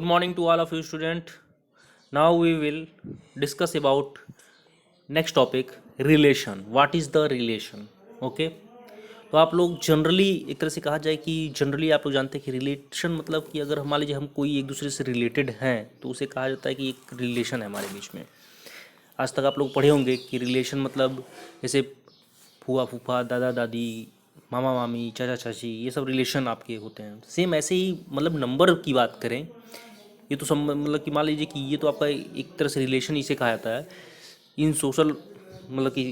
Good morning to all of you student. Now we will discuss about next topic relation. What is the relation? Okay. तो आप लोग generally एक तरह से कहा जाए कि जनरली आप लोग जानते हैं कि रिलेशन मतलब कि अगर मान लीजिए हम कोई एक दूसरे से रिलेटेड हैं तो उसे कहा जाता है कि एक रिलेशन है हमारे बीच में। आज तक आप लोग पढ़े होंगे कि रिलेशन मतलब जैसे फूफा फूफा दादा दादी मामा मामी चाचा चाची ये सब रिलेशन आपके होते हैं। सेम ऐसे ही मतलब नंबर की बात करें ये तो सब मतलब कि मान लीजिए कि ये तो आपका एक तरह से रिलेशन इसे कहा जाता है इन सोशल मतलब कि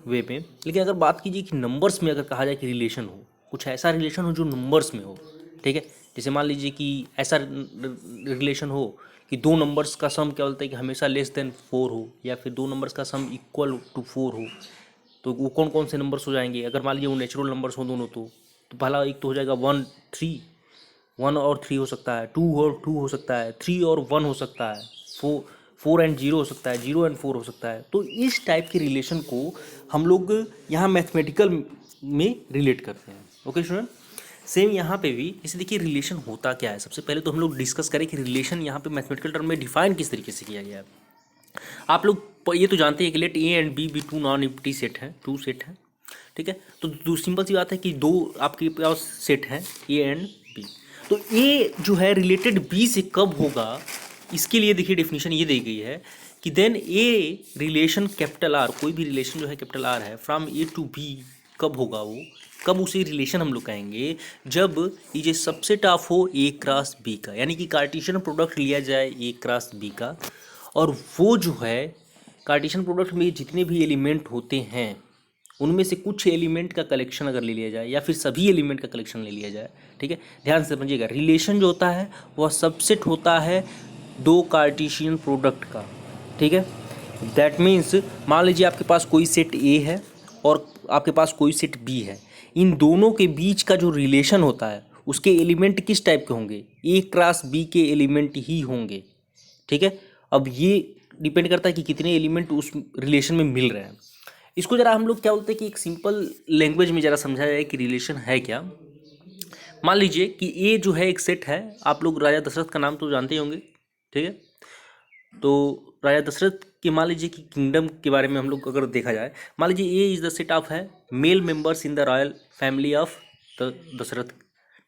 वे में। लेकिन अगर बात कीजिए कि नंबर्स में अगर कहा जाए कि रिलेशन हो कुछ ऐसा रिलेशन हो जो नंबर्स में हो, ठीक है। जैसे मान लीजिए कि ऐसा रिलेशन हो कि दो नंबर्स का सम क्या बोलते हैं कि हमेशा लेस देन 4 हो या फिर दो नंबर्स का सम इक्वल टू 4 हो, तो वो कौन कौन से नंबर्स हो जाएंगे। अगर मान लीजिए वो नेचुरल नंबर्स हो दोनों तो पहला एक तो हो जाएगा 1 3, 1 और 3 हो सकता है, 2 और 2 हो सकता है, 3 और 1 हो सकता है, 4 एंड 0 हो सकता है, 0 एंड 4 हो सकता है। तो इस टाइप के रिलेशन को हम लोग यहाँ मैथमेटिकल में रिलेट करते हैं। ओके स्टूडेंट, सेम यहाँ पे भी इसे देखिए रिलेशन होता क्या है। सबसे पहले तो हम लोग डिस्कस करें कि रिलेशन यहाँ पे मैथमेटिकल टर्म में डिफाइन किस तरीके से किया गया है। आप लोग ये तो जानते हैं कि let A and B two non empty set हैं, टू सेट हैं, ठीक है। तो सिंपल सी बात है कि दो आपके पास सेट हैं ए एंड बी, तो ए जो है रिलेटेड बी से कब होगा इसके लिए देखिए डेफिनेशन ये दी गई है कि then a relation capital R, कोई भी रिलेशन जो है कैपिटल आर है फ्रॉम ए टू बी कब होगा वो, कब उसे रिलेशन हम लोग कहेंगे जब ये सबसेट ऑफ हो ए क्रॉस बी का, यानी कि कार्टेशियन प्रोडक्ट लिया जाए ए क्रॉस बी का और वो जो है कार्टेशियन प्रोडक्ट में जितने भी एलिमेंट होते हैं उनमें से कुछ एलिमेंट का कलेक्शन अगर ले लिया जाए या फिर सभी एलिमेंट का कलेक्शन ले लिया जाए, ठीक है। ध्यान से समझिएगा, रिलेशन जो होता है वह सबसेट होता है दो कार्टेशियन प्रोडक्ट का, ठीक है। दैट मीन्स मान लीजिए आपके पास कोई सेट ए है और आपके पास कोई सेट बी है, इन दोनों के बीच का जो रिलेशन होता है उसके एलिमेंट किस टाइप के होंगे, ए क्रॉस बी के एलिमेंट ही होंगे, ठीक है। अब ये डिपेंड करता है कि कितने एलिमेंट उस रिलेशन में मिल रहे हैं। इसको ज़रा हम लोग क्या बोलते हैं कि एक सिंपल लैंग्वेज में ज़रा समझा जाए कि रिलेशन है क्या। मान लीजिए कि ए जो है एक सेट है, आप लोग राजा दशरथ का नाम तो जानते ही होंगे, ठीक है। तो राजा दशरथ के मान लीजिए कि किंगडम के बारे में हम लोग अगर देखा जाए, मान लीजिए A is the set of है male members in the royal family of the Dasharath,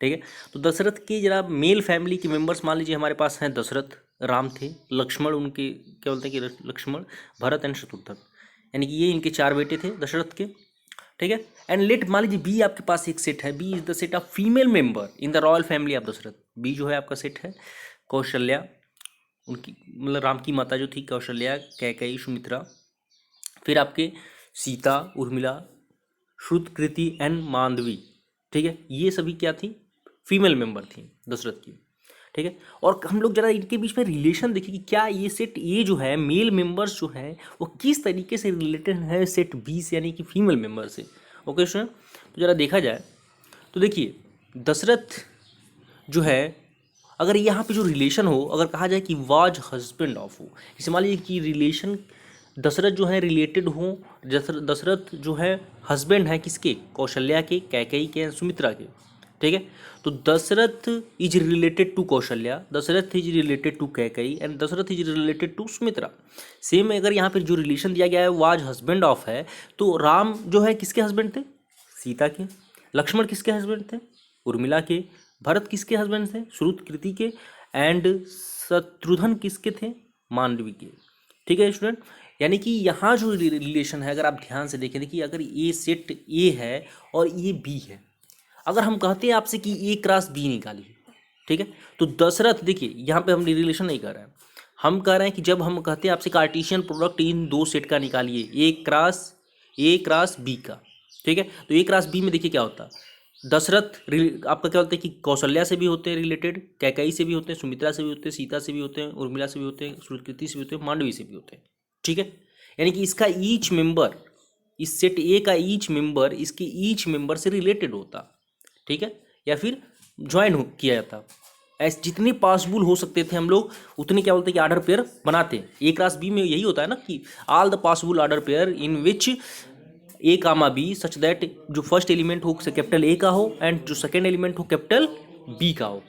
ठीक है। तो दशरथ के जरा मेल फैमिली के मेंबर्स मान लीजिए हमारे पास हैं दशरथ, राम थे, लक्ष्मण उनके क्या बोलते हैं कि लक्ष्मण, भरत एंड शत्रुघ्न, यानी कि ये इनके चार बेटे थे दशरथ के, ठीक है। एंड लेट मान लीजिए बी आपके पास एक सेट है, B is the set of female member in the royal family of Dasharath. B जो है आपका सेट है कौशल्या, उनकी मतलब राम की माता जो थी कौशल्या, कैकेयी, सुमित्रा, फिर आपके सीता, उर्मिला, श्रुतकृति एंड मांडवी, ठीक है। ये सभी क्या थी, फीमेल मेंबर थी दशरथ की, ठीक है। और हम लोग जरा इनके बीच में रिलेशन देखिए कि क्या ये सेट ए जो है मेल मेंबर्स जो है वो किस तरीके से रिलेटेड है सेट बी से, यानी कि फीमेल मेंबर से। ओके स्टूडेंट, तो जरा देखा जाए तो देखिए दशरथ जो है अगर यहाँ पे जो रिलेशन हो, अगर कहा जाए कि वाज हस्बैंड ऑफ हो, जैसे मान लीजिए कि रिलेशन दशरथ जो है रिलेटेड हो, दशरथ जो है हस्बैंड है किसके, कौशल्या के, कैकेयी के, सुमित्रा के, ठीक है। तो Dasharath is related to Kaushalya, Dasharath is related to Kaikeyi and Dasharath is related to Sumitra. Same अगर यहाँ पर जो रिलेशन दिया गया है वाज हस्बैंड ऑफ है, तो राम जो है किसके हस्बैंड थे, सीता के, लक्ष्मण किसके हस्बैंड थे, उर्मिला के, भरत किसके हस्बैंड थे, श्रुतकृति के, एंड शत्रुघ्न किसके थे, मांडवी के, ठीक है स्टूडेंट। यानी कि यहाँ जो रिलेशन है अगर आप ध्यान से देखें, देखिए अगर ये सेट ए है और ये बी है, अगर हम कहते हैं आपसे कि ए क्रॉस बी निकालिए, ठीक है, तो दशरथ देखिए यहाँ पे हम रिलेशन नहीं कर रहे हैं, हम कह रहे हैं कि जब हम कहते हैं आपसे कार्टेशियन प्रोडक्ट इन दो सेट का निकालिए ए क्रॉस बी का, ठीक है। तो ए क्रॉस बी में देखिए क्या होता है, दशरथ आपका क्या बोलते हैं कि कौशल्या से भी होते हैं रिलेटेड, कैकेयी से भी होते हैं, सुमित्रा से भी होते हैं, सीता से भी होते हैं, उर्मिला से भी होते हैं, श्रुतकृति से भी होते हैं, मांडवी से भी होते हैं, ठीक है। यानी कि इसका ईच मेंबर, इस सेट ए का ईच मेंबर इसके ईच मेंबर से रिलेटेड होता, ठीक है, या फिर ज्वाइन किया जाता। ऐसे जितने पॉसिबल हो सकते थे हम लोग उतने क्या बोलते हैं कि आर्डर पेयर बनाते हैं। ए क्रॉस बी में यही होता है ना कि all the possible order pair in which A comma B such that जो फर्स्ट एलिमेंट हो कैपिटल ए का हो एंड जो सेकेंड एलिमेंट हो कैपिटल बी का हो।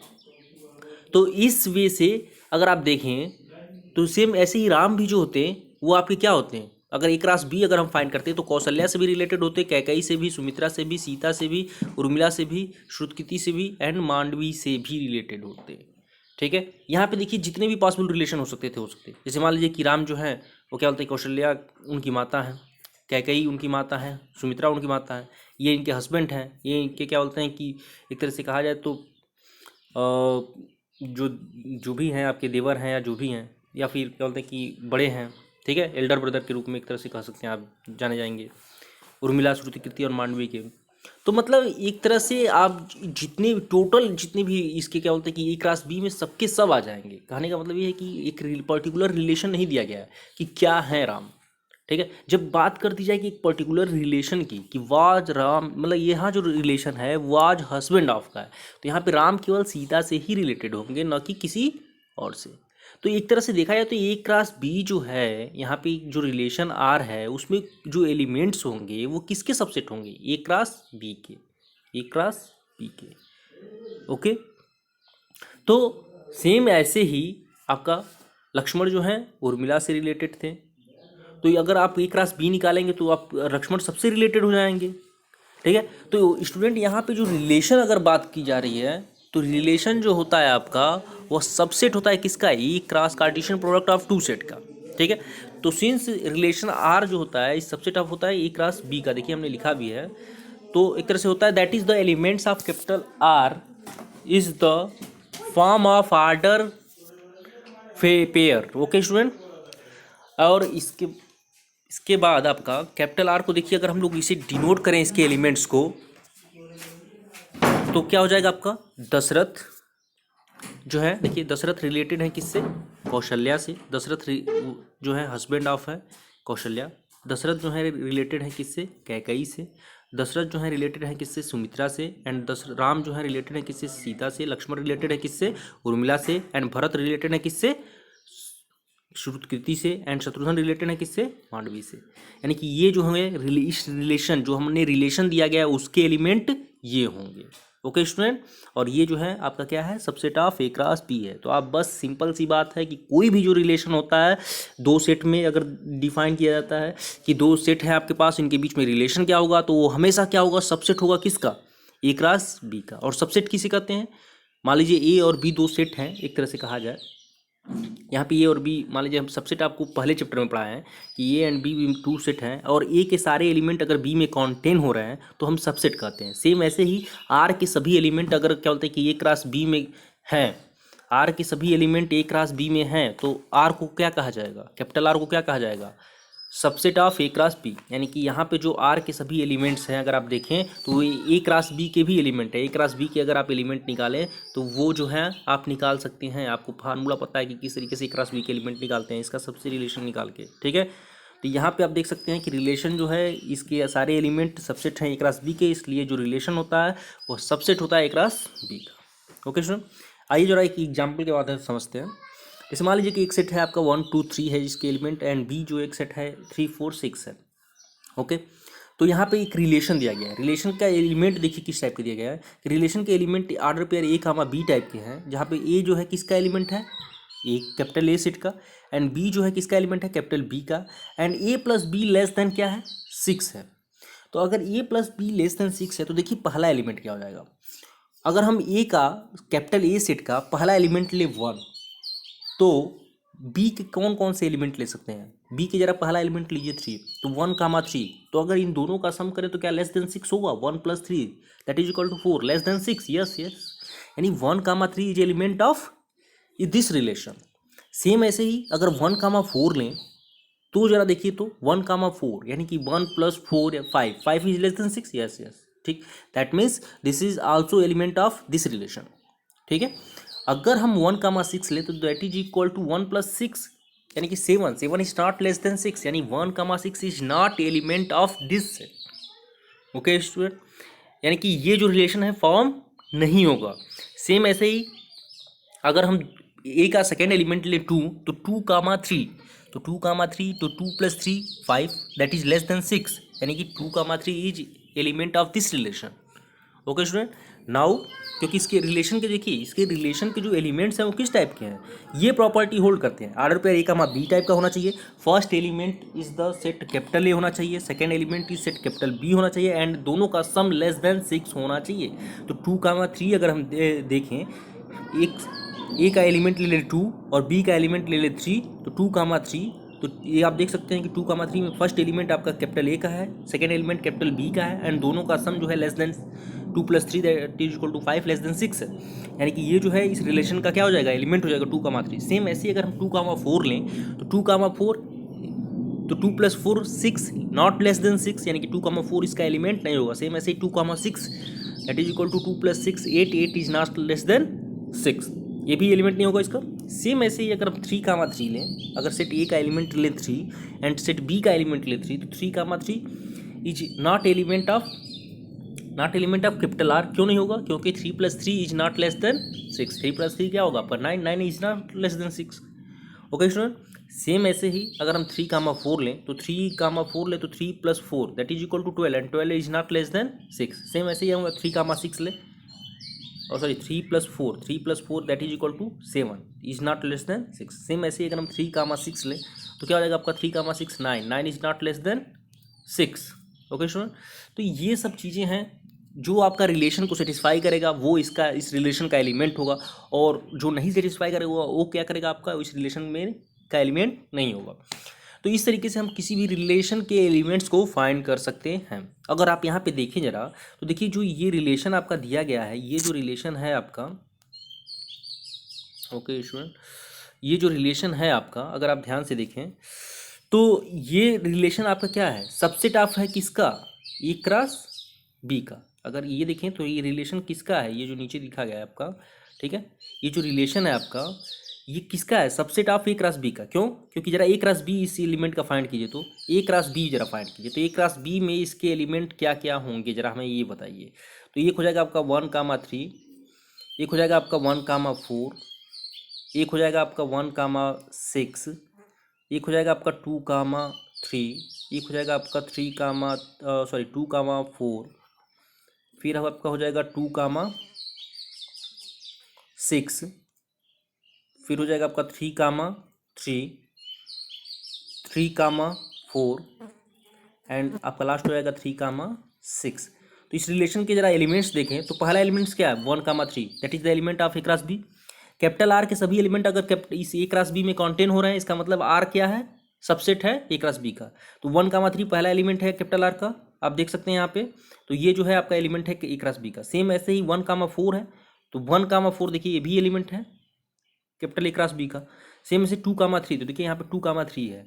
तो इस वे से अगर आप देखें तो सेम ऐसे ही राम भी जो होते हैं वो आपके क्या होते हैं, अगर ए क्रॉस बी अगर हम फाइंड करते हैं तो कौशल्या से भी रिलेटेड होते हैं, कैकेयी से भी, सुमित्रा से भी, सीता से भी, उर्मिला से भी, श्रुतकीर्ति से भी एंड मांडवी से भी रिलेटेड होते हैं। ठीक है, यहाँ पे देखिए जितने भी पॉसिबल रिलेशन हो सकते थे हो सकते, जैसे मान लीजिए कि राम जो है वो क्या बोलते हैं, कौशल्या उनकी माता है, कैकेयी उनकी माता है, सुमित्रा उनकी माता है, ये इनके हस्बैंड हैं, ये इनके क्या बोलते हैं कि एक तरह से कहा जाए तो जो जो भी हैं आपके देवर हैं या जो भी हैं, या फिर क्या बोलते हैं कि बड़े हैं, ठीक है, एल्डर ब्रदर के रूप में एक तरह से कह सकते हैं आप, जाने जाएंगे उर्मिला, श्रुतिकीर्ति और मांडवी के। तो मतलब एक तरह से आप जितने टोटल जितने भी इसके क्या बोलते हैं कि ए क्रॉस बी में सबके सब आ जाएंगे। कहने का मतलब ये है कि एक पर्टिकुलर रिलेशन नहीं दिया गया है कि क्या है राम। ठीक है, जब बात कर दी जाए कि एक पर्टिकुलर रिलेशन की कि वाज राम, मतलब यहाँ जो रिलेशन है वाज हस्बैंड ऑफ का है, तो यहाँ पे राम केवल सीता से ही रिलेटेड होंगे, न कि किसी और से। तो एक तरह से देखा जाए तो ए क्रॉस बी जो है यहाँ पे जो रिलेशन आर है उसमें जो एलिमेंट्स होंगे वो किसके सबसेट होंगे, ए क्रॉस बी के, ए क्रॉस बी के। ओके, तो सेम ऐसे ही आपका लक्ष्मण जो है उर्मिला से रिलेटेड थे, तो अगर आप ए क्रॉस बी निकालेंगे तो आप लक्ष्मण सबसे रिलेटेड हो जाएंगे। ठीक है, तो स्टूडेंट यहाँ पे जो रिलेशन अगर बात की जा रही है तो रिलेशन जो होता है आपका वो सबसेट होता है किसका, A cross Cartesian product of two set का। ठीक है, तो सिंस रिलेशन आर जो होता है इस सबसेट ऑफ होता है ए क्रॉस बी का, देखिए हमने लिखा भी है, तो एक तरह से होता है that is the elements of capital R is the form of order pair. Okay student, और इसके बाद आपका कैपिटल आर को देखिए, अगर हम लोग इसे डिनोट करें इसके एलिमेंट्स को तो क्या हो जाएगा आपका दशरथ जो है, देखिए दशरथ रिलेटेड है किससे, कौशल्या से, दशरथ जो है हस्बैंड ऑफ है कौशल्या, दशरथ जो है रिलेटेड है किससे, कैकेयी से, दशरथ जो है रिलेटेड है किससे, सुमित्रा से, एंड राम जो है रिलेटेड है किससे, सीता से, लक्ष्मण रिलेटेड है किससे, उर्मिला से, एंड भरत रिलेटेड है किससे, श्रुतकीर्ति से, एंड शत्रुघ्न रिलेटेड है किससे, मांडवी से। यानी कि ये जो हमें इस रिलेशन जो हमने रिलेशन दिया गया है उसके एलिमेंट ये होंगे। ओके स्टूडेंट, और ये जो है आपका क्या है, subset of A cross B है। तो आप बस सिंपल सी बात है कि कोई भी जो रिलेशन होता है दो सेट में अगर डिफाइन किया जाता है कि दो सेट है आपके पास, इनके बीच में रिलेशन क्या होगा, तो वो हमेशा क्या होगा, सबसेट होगा किसका, ए क्रॉस बी का। और सबसेट किसे कहते हैं, मान लीजिए ए और बी दो सेट हैं एक तरह से कहा जाए, यहाँ पे ए और बी मान लीजिए हम सबसेट आपको पहले चैप्टर में पढ़ाए हैं कि A and B two set हैं और ए के सारे एलिमेंट अगर बी में कॉन्टेन हो रहे हैं तो हम सबसेट कहते हैं। सेम ऐसे ही आर के सभी एलिमेंट अगर क्या बोलते हैं कि ए क्रॉस बी में हैं, आर के सभी एलिमेंट ए क्रॉस बी में हैं तो आर को क्या कहा जाएगा, कैपिटल आर को क्या कहा जाएगा, subset of A cross B. यानी कि यहाँ पे जो आर के सभी एलिमेंट्स हैं अगर आप देखें तो ए क्रॉस बी के भी एलिमेंट है, ए क्रॉस बी के अगर आप एलिमेंट निकालें तो वो जो है आप निकाल सकते हैं। आपको फार्मूला पता है कि किस तरीके से ए क्रॉस बी के एलिमेंट निकालते हैं, इसका सबसे रिलेशन निकाल के। ठीक है, तो यहाँ पे आप देख सकते हैं कि रिलेशन जो है इसके सारे एलिमेंट सबसेट हैं ए क्रॉस बी के, इसलिए जो रिलेशन होता है वो सबसेट होता है ए क्रॉस बी का। ओके स्टूडेंट, आइए जरा एक एग्जाम्पल के बाद समझते हैं। जैसे मान लीजिए कि एक सेट है आपका 1 2 3 है जिसके एलिमेंट, एंड बी जो एक सेट है 3 4 6 है। ओके, तो यहाँ पे एक रिलेशन दिया गया है, रिलेशन का एलिमेंट देखिए किस टाइप का दिया गया है कि रिलेशन के element order pair A comma B type के हैं, जहाँ पे ए जो है किसका एलिमेंट है, ए कैपिटल ए सेट का, एंड बी जो है किसका एलिमेंट है, कैपिटल बी का, and A plus be less than क्या है, 6 है। तो अगर ए प्लस बी लेस देन 6 है तो देखिए पहला एलिमेंट क्या हो जाएगा, अगर हम ए का कैपिटल ए सेट का पहला एलिमेंट ले 1 तो बी के कौन कौन से एलिमेंट ले सकते हैं, बी के जरा पहला एलिमेंट लीजिए 3, तो 1 कामा 3, तो अगर इन दोनों का सम करें तो क्या लेस देन 6 होगा, 1 plus 3 that is equal to 4, less than 6, yes yes, यानी 1 comma 3 is element of this relation. Same ऐसे ही अगर 1 कामा 4 लें तो जरा देखिए तो 1 कामा 4 यानी कि 1 प्लस 4 या 5 is less than 6, yes yes, ठीक, that means this is also element of this relation. ठीक है, अगर हम 1 कामा 6 ले तो that is equal to 1 plus 6 यानी कि 7 इज नॉट लेस देन 6, यानी 1 comma 6 is not element of this set. Okay student, यानी कि ये जो रिलेशन है फॉर्म नहीं होगा। सेम ऐसे ही अगर हम ए का सेकेंड एलिमेंट ले 2 तो 2 कामा 3, तो 2 कामा 3 तो 2 plus 3 5 that is less than 6, यानी कि 2 कामा 3 is element of this relation. Okay student, now क्योंकि इसके रिलेशन के देखिए, इसके रिलेशन के जो एलिमेंट्स हैं वो किस टाइप के हैं, ये प्रॉपर्टी होल्ड करते हैं। ऑर्डर पेयर ए का मा बी टाइप का होना चाहिए। First element is the set capital A होना चाहिए, second element is set capital B होना चाहिए, एंड दोनों का सम लेस देन 6 होना चाहिए। तो 2, 3 अगर हम देखें, एक ए का एलिमेंट ले ले 2 और बी का एलिमेंट ले ले 3, तो 2, 3, तो ये आप देख सकते हैं कि 2, 3 में फर्स्ट एलिमेंट आपका कैपिटल ए का है, सेकंड एलिमेंट कैपिटल बी का है, एंड दोनों का सम जो है less than 2 + 3 that is equal to 5 less than 6 है। यानी कि ये जो है इस रिलेशन का क्या हो जाएगा, एलिमेंट हो जाएगा 2, 3। सेम ऐसे ही अगर हम 2, 4 लें तो 2, 4 तो 2 + 4 6 नॉट लेस देन 6, यानी कि 2, 4 इसका एलिमेंट नहीं होगा। सेम ऐसे ही 2, 6 that is equal to 2 + 6 8 is not less than 6, ये भी एलिमेंट नहीं होगा इसका। सेम ऐसे ही अगर हम 3, 3 लें, अगर सेट ए का एलिमेंट ले 3 एंड सेट बी का एलिमेंट ले 3, तो 3, 3 is not element of capital R. क्यों नहीं होगा, क्योंकि 3 + 3 इज नॉट लेस देन 6। 3 + 3 क्या होगा पर 9, 9 is not less than 6। Okay student, same ऐसे ही अगर हम 3, 4 लें तो 3, 4 लें तो 3 + 4 that is equal to 12 and 12 is not less than 6। Same ऐसे ही हम 3, 6 लें, और sorry 3 + 4 that is equal to 7 is not less than 6। Same ऐसे ही अगर हम 3, 6 लें तो क्या हो जाएगा आपका 3, 6 9, 9 is not less than 6। Okay student, तो ये सब चीज़ें हैं जो आपका रिलेशन को सेटिस्फाई करेगा, वो इसका इस रिलेशन का एलिमेंट होगा, और जो नहीं सेटिस्फाई करेगा वो क्या करेगा, आपका इस रिलेशन में का एलिमेंट नहीं होगा। तो इस तरीके से हम किसी भी रिलेशन के एलिमेंट्स को फाइंड कर सकते हैं। अगर आप यहाँ पे देखें जरा, तो देखिए जो ये रिलेशन आपका दिया गया है, ये जो रिलेशन है आपका, ओके स्टूडेंट, ये जो रिलेशन है आपका, अगर आप ध्यान से देखें तो ये रिलेशन आपका क्या है, सबसेट ऑफ है किसका, ए क्रॉस बी का। अगर ये देखें तो ये रिलेशन किसका है, ये जो नीचे लिखा गया है आपका, ठीक है, ये जो रिलेशन है आपका ये किसका है, subset of A cross B का। क्यों, क्योंकि जरा ए क्रॉस बी इस एलिमेंट का फाइंड कीजिए, तो ए क्रॉस बी जरा फाइंड कीजिए, तो ए क्रॉस बी में इसके एलिमेंट क्या क्या होंगे जरा हमें ये बताइए। तो एक हो जाएगा आपका 1, 3, एक हो जाएगा आपका 1, 4, एक हो जाएगा आपका 1, 6, एक हो जाएगा आपका 2, 3, एक हो जाएगा आपका 2, 4, फिर आपका हो जाएगा 2, 6, फिर हो जाएगा आपका 3, 3, 4 एंड आपका लास्ट हो जाएगा 3, 6। तो इस रिलेशन के जरा एलिमेंट्स देखें तो पहला एलिमेंट्स क्या है 1, 3 that is the element of A cross B. Capital R के सभी एलिमेंट अगर इस ए क्रॉस बी में कॉन्टेन हो रहे हैं, इसका मतलब आर क्या है, सबसेट है ए क्रॉस बी का। तो 1, 3 पहला एलिमेंट है कैपिटल आर का, आप देख सकते हैं यहाँ पे। तो ये जो है आपका एलिमेंट है ए क्रॉस बी का। सेम ऐसे ही 1, 4 है, तो 1, 4 देखिए ये भी एलिमेंट है कैपिटल ए क्रॉस बी का। सेम ऐसे 2, 3, तो देखिए यहाँ पे 2, 3 है,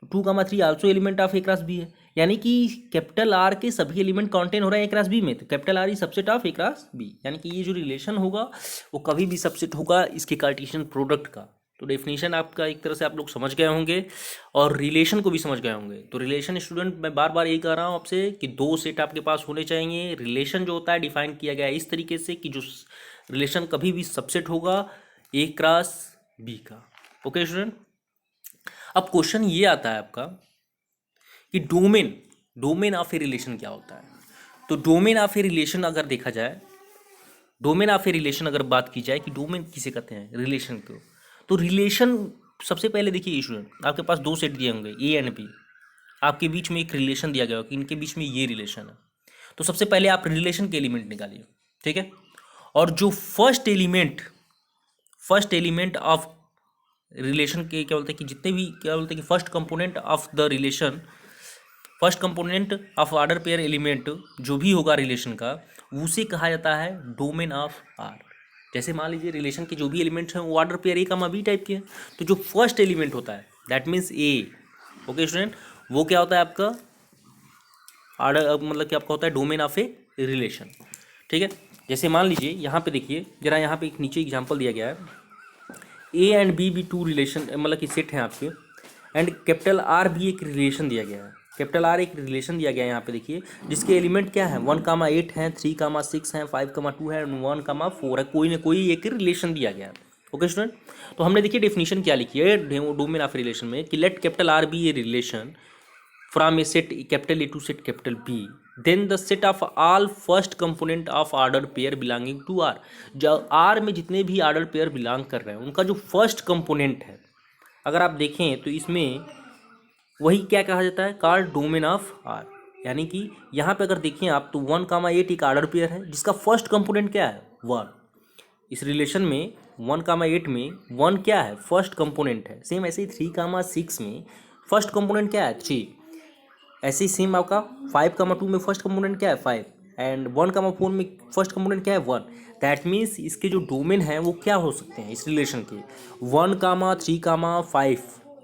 तो 2, 3 also element of A cross B है। यानी कि कैपिटल आर के सभी एलिमेंट कॉन्टेन हो रहे हैं ए क्रॉस बी में, तो capital R is subset of A cross B. यानी कि ये जो रिलेशन होगा वो कभी भी सबसेट होगा इसके कार्टेशियन प्रोडक्ट का। तो डेफिनेशन आपका एक तरह से आप लोग समझ गए होंगे और रिलेशन को भी समझ गए होंगे। तो रिलेशन स्टूडेंट मैं बार बार यही कह रहा हूँ आपसे कि 2 सेट आपके पास होने चाहिए। रिलेशन जो होता है डिफाइन किया गया है इस तरीके से कि जो रिलेशन कभी भी सबसेट होगा ए क्रॉस बी का। ओके स्टूडेंट, अब क्वेश्चन ये आता है आपका कि डोमेन ऑफ ए रिलेशन क्या होता है। तो डोमेन ऑफ ए रिलेशन अगर देखा जाए, डोमेन ऑफ ए रिलेशन अगर बात की जाए कि डोमेन किसे कहते हैं रिलेशन को, तो रिलेशन सबसे पहले देखिए स्टूडेंट, आपके पास 2 सेट दिए होंगे ए एंड बी, आपके बीच में एक रिलेशन दिया गया हो कि इनके बीच में ये रिलेशन है। तो सबसे पहले आप रिलेशन के एलिमेंट निकालिए, ठीक है, और जो फर्स्ट एलिमेंट ऑफ रिलेशन के क्या बोलते हैं कि जितने भी क्या बोलते हैं कि first component of the relation, first component of order pair element जो भी होगा रिलेशन का, उसे कहा जाता है डोमेन ऑफ आर। जैसे मान लीजिए रिलेशन के जो भी एलिमेंट्स हैं वो ऑर्डर पेयर ए का बी टाइप के हैं, तो जो फर्स्ट एलिमेंट होता है that means A, okay student, वो क्या होता है आपका ऑर्डर, मतलब कि आपका होता है डोमेन ऑफ ए रिलेशन, ठीक है। जैसे मान लीजिए यहाँ पे देखिए जरा, यहाँ पे एक नीचे एग्जाम्पल दिया गया है, ए एंड बी 2 रिलेशन मतलब कि सेट हैं आपके, एंड कैपिटल आर भी एक रिलेशन दिया गया है। कैपिटल आर एक रिलेशन दिया गया है यहाँ पे देखिए, जिसके एलिमेंट क्या है 1, 8 हैं, 3, 6 हैं, 5, 2 है, 1, 4 है, कोई ना कोई एक रिलेशन दिया गया है। ओके स्टूडेंट, तो हमने देखिए डेफिनेशन क्या लिखी है डोमेन ऑफ रिलेशन में कि let capital R be a relation from a set capital A to set capital B then the set of all first component of order pair belonging to R. जब R में जितने भी order pair belong कर रहे हैं उनका जो first component है, अगर आप देखें तो इसमें वही क्या कहा जाता है, कॉल्ड डोमेन ऑफ आर। यानी कि यहाँ पे अगर देखें आप तो 1,8 एक ऑर्डर पेयर है जिसका फर्स्ट कंपोनेंट क्या है, 1। इस रिलेशन में 1,8 में 1 क्या है, फर्स्ट कंपोनेंट है। सेम ऐसे ही 3,6 में फर्स्ट कंपोनेंट क्या है, 3। ऐसे ही सेम आपका 5,2 में फर्स्ट कंपोनेंट क्या है, 5। एंड 1,4 में फर्स्ट कंपोनेंट क्या है, 1। दैट मीन्स इसके जो डोमेन हैं वो क्या हो सकते हैं इस रिलेशन के, 1,3,5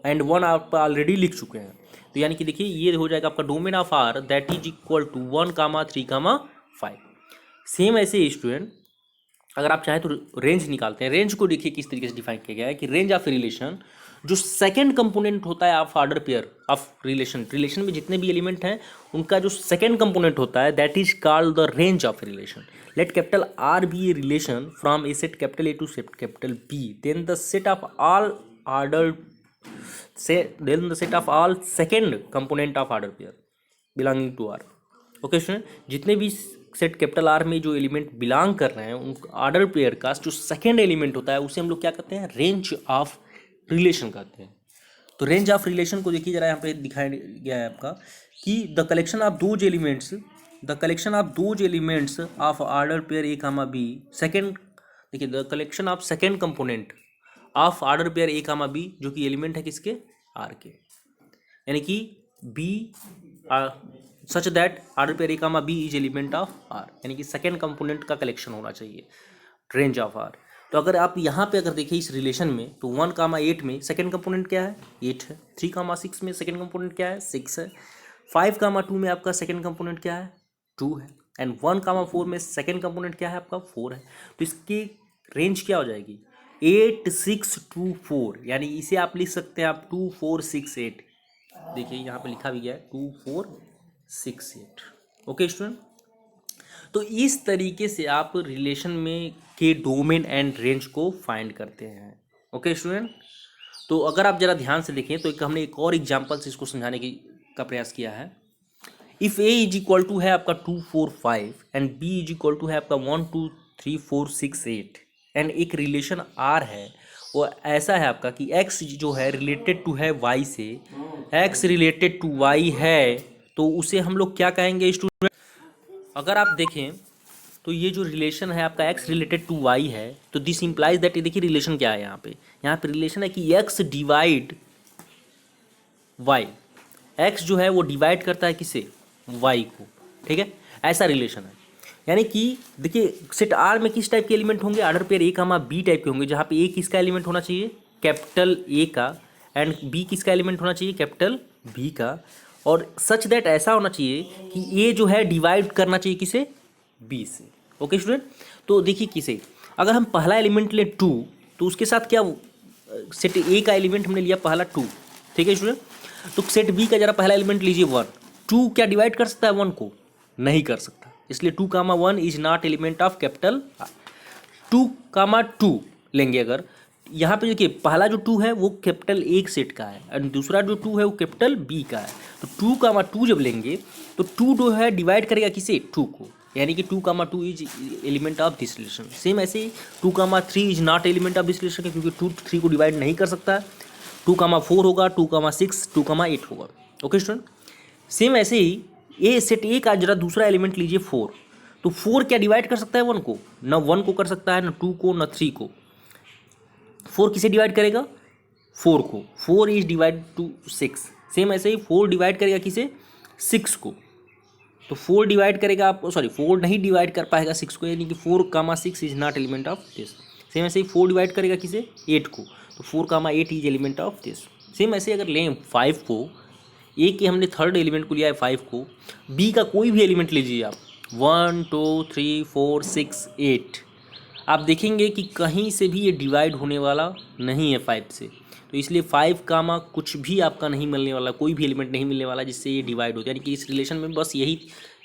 एंड 1 आप ऑलरेडी लिख चुके हैं। तो यानी कि देखिए ये हो जाएगा आपका domain of R that is equal to 1,3,5। Same ऐसे स्टूडेंट अगर आप चाहें तो रेंज निकालते हैं। रेंज को देखिए किस तरीके से डिफाइन किया गया है कि रेंज ऑफ रिलेशन, जो सेकंड कंपोनेंट होता है of order pair of relation, relation में जितने भी एलिमेंट हैं उनका जो सेकंड कंपोनेंट होता है that is called the range of relation. Let capital R be a relation from a set capital A to set capital B, then the set of all order then the set of all second component of order pair belonging to R। Okay student, जितने भी set capital R में जो element belong कर रहे हैं उन order pair का जो सेकंड एलिमेंट होता है उसे हम लोग क्या कहते हैं, रेंज ऑफ रिलेशन कहते हैं। तो रेंज ऑफ रिलेशन को देखिए जरा यहाँ पे दिखाया गया है आपका कि the collection of those elements of order pair A comma B second, देखिए the collection of second component of order pair A comma B, जो कि एलिमेंट है किसके, आर के। यानी कि B such that order pair A comma B is element of R, यानी कि सेकेंड कंपोनेंट का कलेक्शन होना चाहिए रेंज ऑफ आर। तो अगर आप यहाँ पे अगर देखिए इस रिलेशन में तो 1,8 में सेकेंड कंपोनेंट क्या है, 8 है। 3,6 में सेकेंड कंपोनेंट क्या है, 6 है। 5,2 में आपका सेकेंड कंपोनेंट क्या है, 2 है। एंड 1,4 में सेकेंड कंपोनेंट क्या है आपका, 4 है। तो इसकी रेंज क्या हो जाएगी, 8, 6, 2, 4। यानी इसे आप लिख सकते हैं आप 2, 4, 6, 8। देखिए यहाँ पे लिखा भी गया है 2, 4, 6, 8। ओके स्टूडेंट, तो इस तरीके से आप रिलेशन में के डोमेन एंड रेंज को फाइंड करते हैं। ओके स्टूडेंट, तो अगर आप जरा ध्यान से देखें तो हमने एक और एग्जांपल से इसको समझाने का प्रयास किया है। If A is equal to है आपका 2, 4, 5 and B is equal to है आपका 1, 2, 3, 4, 6, 8 एंड एक रिलेशन आर है, वो ऐसा है आपका कि एक्स जो है रिलेटेड टू है वाई से, एक्स रिलेटेड टू वाई है, तो उसे हम लोग क्या कहेंगे स्टूडेंट। अगर आप देखें तो ये जो रिलेशन है आपका एक्स रिलेटेड टू वाई है, तो दिस इंप्लाइज दैट, देखिए रिलेशन क्या है यहाँ पे रिलेशन है कि एक्स डिवाइड वाई, एक्स जो है वो डिवाइड करता है किसे, वाई को, ठीक है, ऐसा रिलेशन है। यानी कि देखिए सेट आर में किस टाइप के एलिमेंट होंगे, order pair A comma B type के होंगे, जहाँ पे ए किसका एलिमेंट होना चाहिए, कैपिटल ए का, एंड बी किसका एलिमेंट होना चाहिए, कैपिटल बी का। और सच दैट ऐसा होना चाहिए कि ए जो है डिवाइड करना चाहिए किसे, बी से। ओके स्टूडेंट, तो देखिए किसे, अगर हम पहला एलिमेंट लें 2 तो उसके साथ क्या, सेट ए का एलिमेंट हमने लिया पहला 2, ठीक है स्टूडेंट। तो सेट बी का जरा पहला एलिमेंट लीजिए 1, 2 क्या डिवाइड कर सकता है 1 को, नहीं कर सकता, इसलिए 2,1 is not element of capital. 2,2 लेंगे अगर, यहाँ पे देखिए पहला जो 2 है वो कैपिटल ए सेट का है और दूसरा जो 2 है वो कैपिटल बी का है। तो 2,2 जब लेंगे तो 2 जो है डिवाइड करेगा किसे, 2 को, यानी कि 2,2 is element of this relation. Same ऐसे 2,3 is not element of this relation, क्योंकि 2 3 को डिवाइड नहीं कर सकता। 2,4 होगा, 2,6, 2,8 होगा। ओके स्टूडेंट, सेम ऐसे ही ए सेट ए का जरा दूसरा एलिमेंट लीजिए 4, तो 4 क्या डिवाइड कर सकता है 1 को, ना 1 को कर सकता है, ना 2 को, ना 3 को। 4 किसे डिवाइड करेगा, 4 को, 4 इज डिवाइड टू 6। सेम ऐसे ही 4 डिवाइड करेगा किसे, 6 को, तो 4 डिवाइड करेगा आप, सॉरी 4 नहीं डिवाइड कर पाएगा 6 को, यानी कि 4,6 is not element of this. Same ऐसे ही 4 डिवाइड करेगा किसे, 8 को, तो 4,8 is element of this. Same ऐसे अगर लें 5 को, ए के हमने थर्ड एलिमेंट को लिया है 5 को, बी का कोई भी एलिमेंट लीजिए आप, 1, 2, 3, 4, 6, 8, आप देखेंगे कि कहीं से भी ये डिवाइड होने वाला नहीं है 5 से। तो इसलिए 5 कामा कुछ भी आपका नहीं मिलने वाला, कोई भी एलिमेंट नहीं मिलने वाला जिससे ये डिवाइड हो, यानी कि इस रिलेशन में बस यही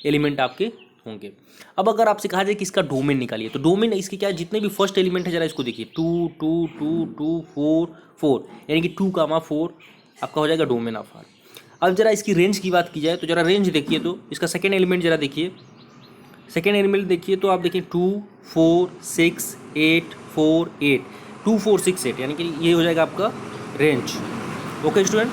एलिमेंट आपके होंगे। अब अगर आपसे कहा जाए कि इसका डोमेन निकालिए, तो डोमेन इसके क्या है, जितने भी फर्स्ट एलिमेंट है जरा इसको देखिए, 2, 2, 2, 2, 4, 4, यानी कि 2,4 आपका हो जाएगा डोमेन ऑफ आर। अब जरा इसकी रेंज की बात की जाए तो जरा रेंज देखिए, तो इसका सेकेंड एलिमेंट जरा देखिए, सेकेंड एलिमेंट देखिए तो आप देखिए 2 4 6 8 4 8, 2 4 6 8, यानी कि ये हो जाएगा आपका range. Okay student,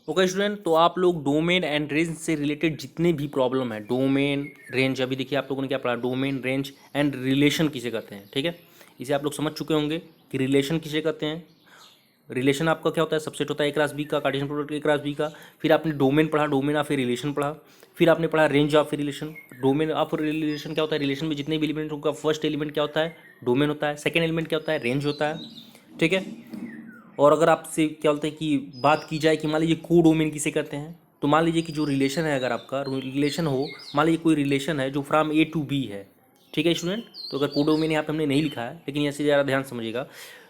okay student, तो आप लोग डोमेन एंड रेंज से रिलेटेड जितने भी प्रॉब्लम है, डोमेन रेंज, अभी देखिए आप लोगों ने क्या पढ़ा, डोमेन रेंज एंड रिलेशन किसे कहते हैं, ठीक है, इसे आप लोग समझ चुके होंगे कि रिलेशन किसे कहते हैं। रिलेशन आपका क्या होता है, सबसेट होता है ए क्रॉस बी का, Cartesian product A cross B का। फिर आपने डोमेन पढ़ा, डोमेन ऑफ ए रिलेशन पढ़ा। फिर आपने पढ़ा range of a relation. Domain of relation क्या होता है, रिलेशन में जितने भी एलिमेंट होगा, फर्स्ट एलिमेंट क्या होता है, डोमेन होता है, सेकेंड एलिमेंट क्या होता है, रेंज होता है, ठीक है। और अगर आपसे क्या बोलते हैं कि बात की जाए कि मान लीजिए को डोमेन किसे कहते हैं, तो मान लीजिए कि जो रिलेशन है, अगर आपका रिलेशन हो, मान लीजिए कोई रिलेशन है जो फ्रॉम ए टू बी है, ठीक है स्टूडेंट। तो अगर को डोमेन यहाँ पे हमने नहीं लिखा है, लेकिन ऐसे ज़रा ध्यान समझिएगा,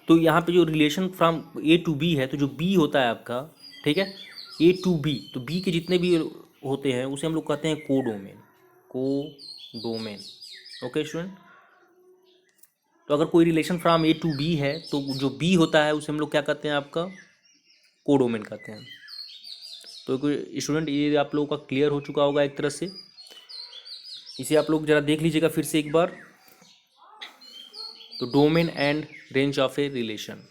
तो यहाँ पे जो relation from A to B है, तो जो बी होता है आपका, ठीक है, ए टू बी, तो बी के जितने भी होते हैं उसे हम लोग कहते हैं को डोमेन, को डोमेन। ओके स्टूडेंट, तो अगर कोई relation from A to B है तो जो बी होता है उसे हम लोग क्या कहते हैं, आपका कोडोमेन कहते हैं। तो स्टूडेंट ये आप लोगों का क्लियर हो चुका होगा एक तरह से, इसे आप लोग जरा देख लीजिएगा फिर से एक बार। तो domain and range of a relation,